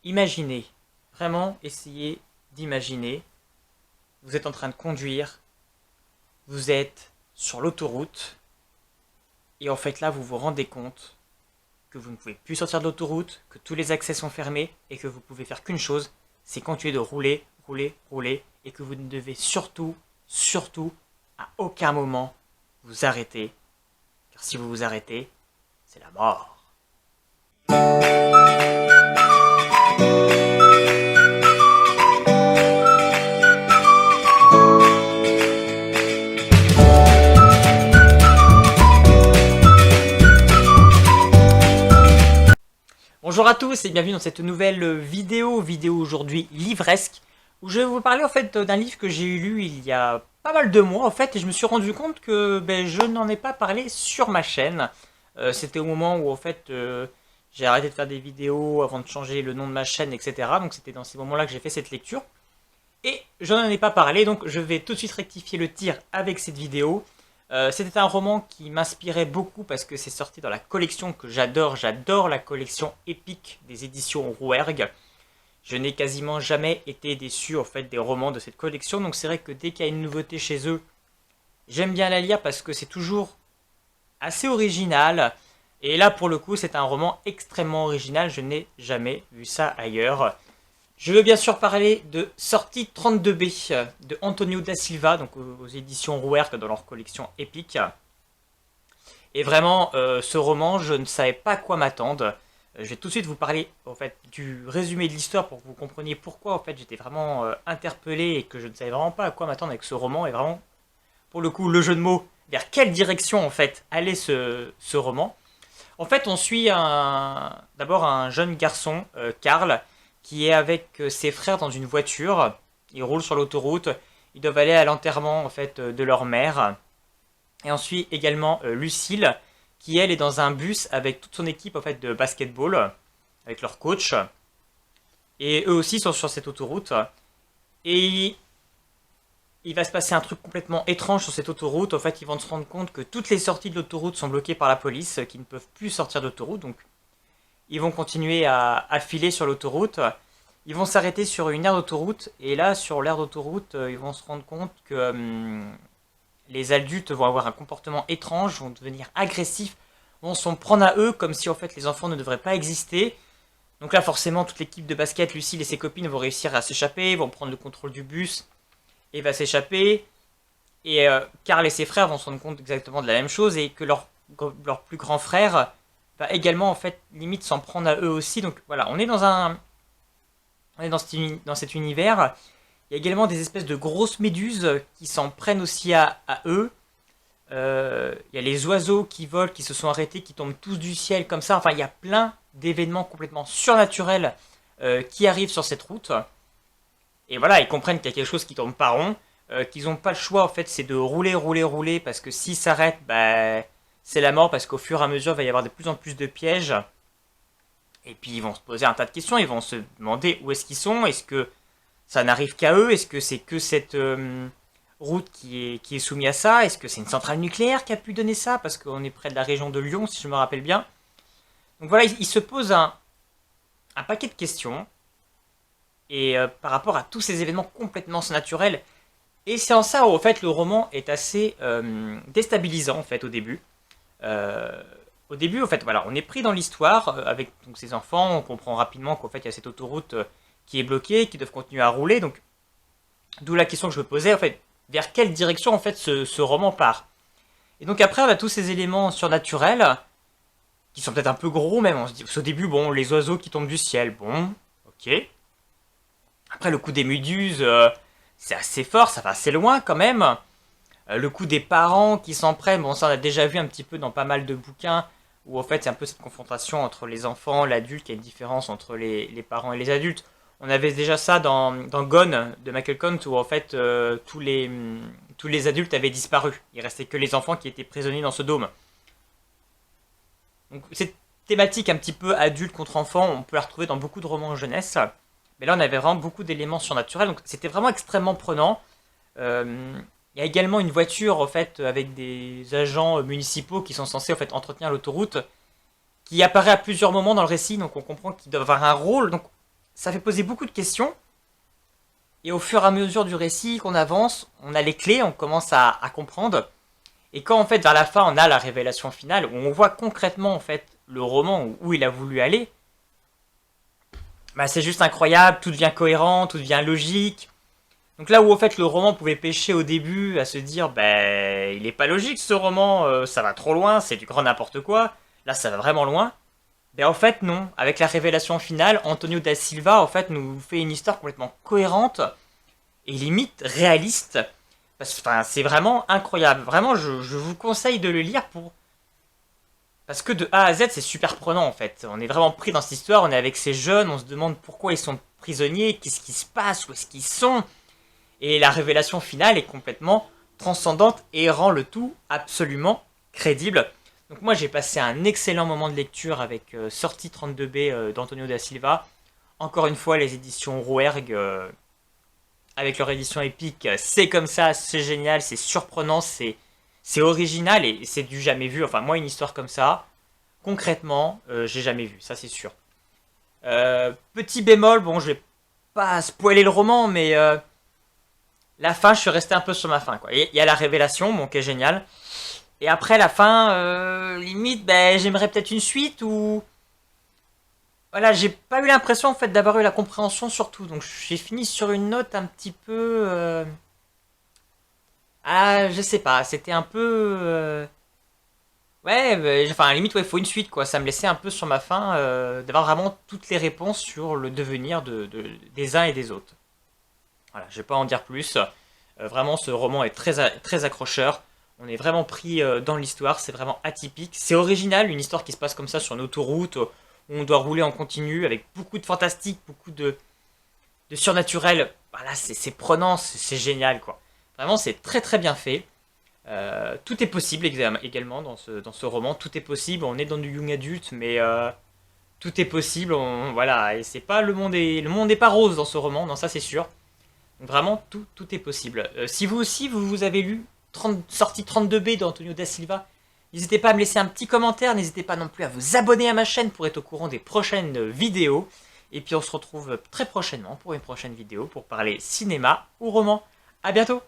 Imaginez, vraiment essayez d'imaginer, vous êtes en train de conduire, vous êtes sur l'autoroute, et en fait là vous vous rendez compte que vous ne pouvez plus sortir de l'autoroute, que tous les accès sont fermés, et que vous pouvez faire qu'une chose, c'est continuer de rouler, rouler, rouler, et que vous ne devez surtout, surtout, à aucun moment vous arrêter, car si vous vous arrêtez, c'est la mort. Bonjour à tous et bienvenue dans cette nouvelle vidéo aujourd'hui livresque, où je vais vous parler en fait d'un livre que j'ai lu il y a pas mal de mois en fait, et je me suis rendu compte que je n'en ai pas parlé sur ma chaîne. C'était au moment où en fait j'ai arrêté de faire des vidéos avant de changer le nom de ma chaîne, etc. Donc c'était dans ces moments-là que j'ai fait cette lecture. Et je n'en ai pas parlé, donc je vais tout de suite rectifier le tir avec cette vidéo. C'était un roman qui m'inspirait beaucoup parce que c'est sorti dans la collection que j'adore la collection épique des éditions Rouergue. Je n'ai quasiment jamais été déçu en fait des romans de cette collection, donc c'est vrai que dès qu'il y a une nouveauté chez eux, j'aime bien la lire parce que c'est toujours assez original. Et là pour le coup c'est un roman extrêmement original, je n'ai jamais vu ça ailleurs. Je veux bien sûr parler de Sortie 32B de Antonio da Silva, donc aux éditions Rouergue dans leur collection épique. Et vraiment, ce roman, je ne savais pas à quoi m'attendre. Je vais tout de suite vous parler en fait du résumé de l'histoire pour que vous compreniez pourquoi en fait j'étais vraiment interpellé et que je ne savais vraiment pas à quoi m'attendre avec ce roman, et vraiment pour le coup le jeu de mots, vers quelle direction en fait allait ce roman. En fait, on suit d'abord un jeune garçon, Karl, qui est avec ses frères dans une voiture. Ils roulent sur l'autoroute. Ils doivent aller à l'enterrement en fait de leur mère. Et ensuite également Lucille, qui elle est dans un bus avec toute son équipe en fait de basketball, avec leur coach. Et eux aussi sont sur cette autoroute. Et il va se passer un truc complètement étrange sur cette autoroute. En fait, ils vont se rendre compte que toutes les sorties de l'autoroute sont bloquées par la police, qui ne peuvent plus sortir d'autoroute. Donc, ils vont continuer à filer sur l'autoroute. Ils vont s'arrêter sur une aire d'autoroute. Et là, sur l'aire d'autoroute, ils vont se rendre compte que les adultes vont avoir un comportement étrange, vont devenir agressifs, vont s'en prendre à eux comme si en fait les enfants ne devraient pas exister. Donc là, forcément, toute l'équipe de basket, Lucille et ses copines, vont réussir à s'échapper, vont prendre le contrôle du bus et va s'échapper. Et Karl et ses frères vont se rendre compte exactement de la même chose, et que leur plus grand frère va également en fait limite s'en prendre à eux aussi. Donc voilà, on est dans cet univers. Il y a également des espèces de grosses méduses qui s'en prennent aussi à eux. Il y a les oiseaux qui volent, qui se sont arrêtés, qui tombent tous du ciel comme ça. Enfin, il y a plein d'événements complètement surnaturels qui arrivent sur cette route. Et voilà, ils comprennent qu'il y a quelque chose qui tourne pas rond, qu'ils n'ont pas le choix en fait, c'est de rouler, rouler, rouler, parce que s'ils s'arrêtent, c'est la mort, parce qu'au fur et à mesure, il va y avoir de plus en plus de pièges. Et puis ils vont se poser un tas de questions, ils vont se demander où est-ce qu'ils sont, est-ce que ça n'arrive qu'à eux, est-ce que c'est que cette route qui est soumise à ça, est-ce que c'est une centrale nucléaire qui a pu donner ça, parce qu'on est près de la région de Lyon, si je me rappelle bien. Donc voilà, ils se posent un paquet de questions, et par rapport à tous ces événements complètement surnaturels. Et c'est en ça où en fait le roman est assez déstabilisant en fait au début. Euh, Au début en fait voilà, on est pris dans l'histoire avec donc, ces enfants, on comprend rapidement qu'en fait il y a cette autoroute qui est bloquée, qui doivent continuer à rouler. Donc d'où la question que je me posais en fait, vers quelle direction en fait ce roman part. Et donc après on a tous ces éléments surnaturels qui sont peut-être un peu gros même. On se dit au début bon, les oiseaux qui tombent du ciel, bon, ok. Après le coup des méduses, c'est assez fort, ça va assez loin quand même. Le coup des parents qui s'en prennent, bon ça on a déjà vu un petit peu dans pas mal de bouquins, où en fait c'est un peu cette confrontation entre les enfants, l'adulte, il y a une différence entre les parents et les adultes. On avait déjà ça dans Gone de Michael Cont, où en fait tous les adultes avaient disparu. Il restait que les enfants qui étaient prisonniers dans ce dôme. Donc cette thématique un petit peu adulte contre enfant, on peut la retrouver dans beaucoup de romans jeunesse. Mais là, on avait vraiment beaucoup d'éléments surnaturels, donc c'était vraiment extrêmement prenant. Il y a également une voiture, en fait, avec des agents municipaux qui sont censés, en fait, entretenir l'autoroute, qui apparaît à plusieurs moments dans le récit, donc on comprend qu'ils doivent avoir un rôle. Donc ça fait poser beaucoup de questions. Et au fur et à mesure du récit qu'on avance, on a les clés, on commence à comprendre. Et quand en fait vers la fin on a la révélation finale, où on voit concrètement en fait le roman où il a voulu aller, bah, c'est juste incroyable, tout devient cohérent, tout devient logique. Donc là où en fait le roman pouvait pêcher au début à se dire ben il est pas logique ce roman, ça va trop loin, c'est du grand n'importe quoi, là ça va vraiment loin. Ben en fait non, avec la révélation finale, Antonio da Silva en fait nous fait une histoire complètement cohérente et limite réaliste. Enfin, c'est vraiment incroyable. Vraiment, je vous conseille de le lire parce que de A à Z, c'est super prenant en fait. On est vraiment pris dans cette histoire, on est avec ces jeunes, on se demande pourquoi ils sont prisonniers, qu'est-ce qui se passe, où est-ce qu'ils sont. Et la révélation finale est complètement transcendante et rend le tout absolument crédible. Donc moi j'ai passé un excellent moment de lecture avec Sortie 32B d'Antonio da Silva. Encore une fois les éditions Rouergue avec leur édition épique, c'est comme ça, c'est génial, c'est surprenant, c'est original et c'est du jamais vu. Enfin moi une histoire comme ça, concrètement, j'ai jamais vu, ça c'est sûr. Petit bémol, bon je vais pas spoiler le roman, mais la fin, je suis resté un peu sur ma fin, quoi. Il y a la révélation, bon, qui est génial. Et après la fin, limite, ben, j'aimerais peut-être une suite ou voilà, j'ai pas eu l'impression en fait d'avoir eu la compréhension sur tout. Donc j'ai fini sur une note un petit peu, ah, je sais pas, c'était un peu, ouais, enfin limite ouais, il faut une suite quoi. Ça me laissait un peu sur ma fin d'avoir vraiment toutes les réponses sur le devenir des uns et des autres. Voilà, je vais pas en dire plus. Vraiment, ce roman est très accrocheur. On est vraiment pris dans l'histoire, c'est vraiment atypique. C'est original, une histoire qui se passe comme ça sur une autoroute, où on doit rouler en continu, avec beaucoup de fantastique, beaucoup de surnaturel. Voilà, c'est prenant, c'est génial, quoi. Vraiment, c'est très bien fait. Tout est possible également dans ce roman, tout est possible. On est dans du young adulte, mais tout est possible. Voilà, et c'est pas le monde est pas rose dans ce roman, non ça c'est sûr. Donc vraiment, tout est possible. Si vous aussi, vous avez lu sortie 32B d'Antonio da Silva, n'hésitez pas à me laisser un petit commentaire, n'hésitez pas non plus à vous abonner à ma chaîne pour être au courant des prochaines vidéos. Et puis on se retrouve très prochainement pour une prochaine vidéo pour parler cinéma ou roman. A bientôt!